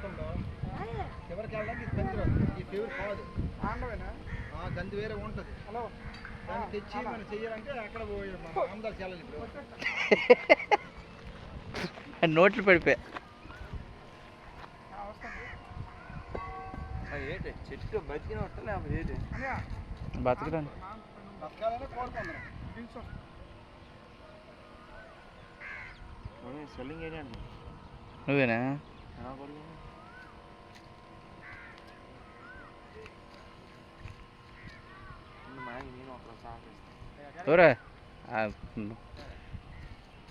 మొత్తంలో చివరికి వెళ్ళడానికి ఇది పనికిరాదు. ఈ ఫేవర్ కాదు గంది వేరే ఉంటుంది. హలో దాన్ని తెచ్చి మనం చెయ్యాలంటే అక్కడ మన ఆంధ్ర చేయాలి. ఇప్పుడు నోట్లు పడిపోయా. ఏంటి చెట్టు బతికిన వస్తలే ఏంటి బతకడానికి బతకాలనే కోరుకుంటున్నాం. స్వెల్లింగ్ ఏంటి అండి నువ్వేనా? ఎవరా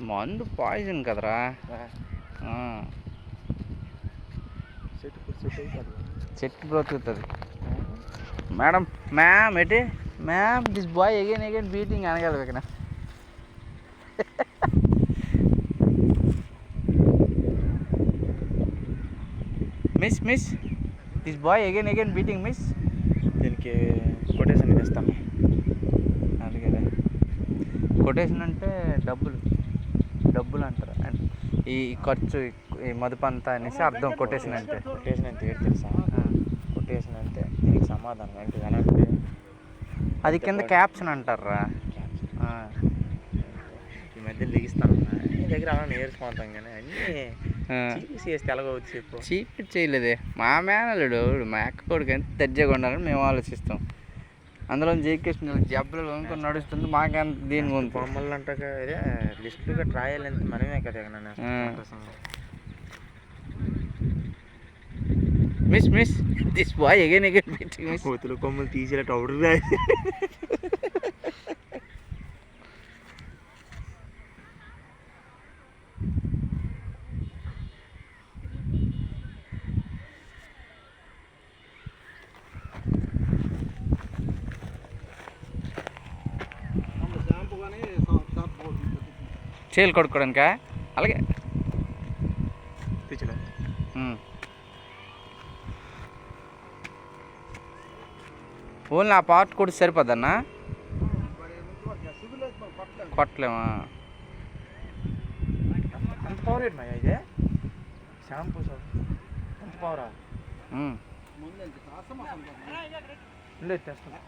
మందు పాయిజన్ కదరా. చెట్టు బ్రతుకుతుంది. మేడం మ్యామ్ ఏంటి ma'am this boy again beating అనగలదు ఇక్కడ. Miss this boy again beating miss. దీనికి కొటేషన్ ఇస్తాను. అది కదా కొటేషన్ అంటే డబ్బులు అంటారు. ఈ ఖర్చు ఈ మదుపు అంతా అనేసి అర్థం కొటేషన్ అంటే. కొటేషన్ అంటే ఏంటి తెలుసా? కొటేషన్ అంటే దీనికి సమాధానం అంటే ఎలా అంటే అది కింద క్యాప్షన్ అంటారా. ఈ మధ్య లిగిస్తాను నీ దగ్గర అలా నేర్చుకుంటాం కానీ అన్నీ చేస్తే ఎలాగవచ్చు చెప్పు. చీపిట్ చేయలేదే మా మేనలుడు మా అక్క కొడుకు ఎంత దర్జాగా ఉండాలని మేము ఆలోచిస్తాం. అందులో జేకృష్ణ జబ్బులు కొనుక్కొని నడుస్తుంది మాకెంత దీని కొంత బొమ్మలు అంటాక అదే లిస్టుగా ట్రయల్ ఎంత మనమే కదా miss this boy again beating miss. కోతులు కొమ్మలు తీసేట అవుడు రాయి. చేలు కొడుకోవడానికా? అలాగే తెచ్చలే ఓన్లీ ఆ పార్ట్ కూడా సరిపోద్దన్నా కొట్టలేమా? అంత పవర్ ఏంటి మాయ ఇదే షాంపూ సార్ అంత పవరా? లేదు తెస్తున్నా.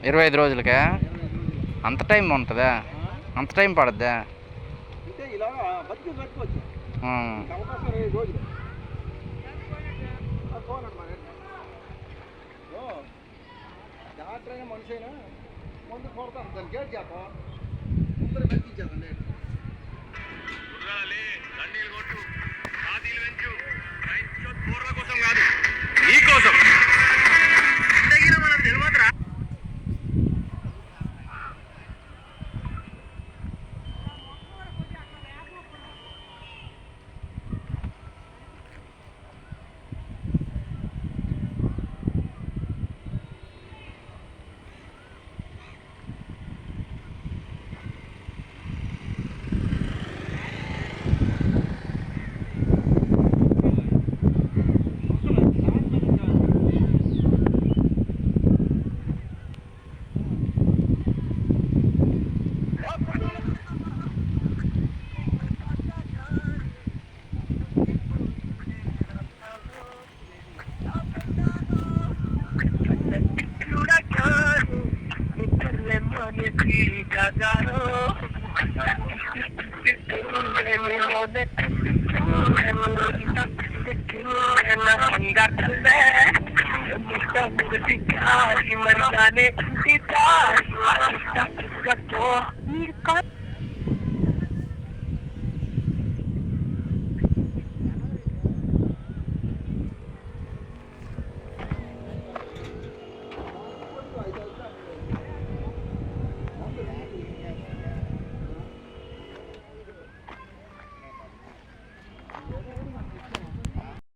ఇరవై 25 రోజులకా? అంత టైం ఉంటుందా? అంత టైం పడుద్దా? మనిషి అయినా ముందు కొడతాను దాన్ని గేట్ చేద్దాం అందరూ బతికించేద్దాం. కోసం కాదు నీకోసం మనం తెలియదురా. Cagaro Merdane,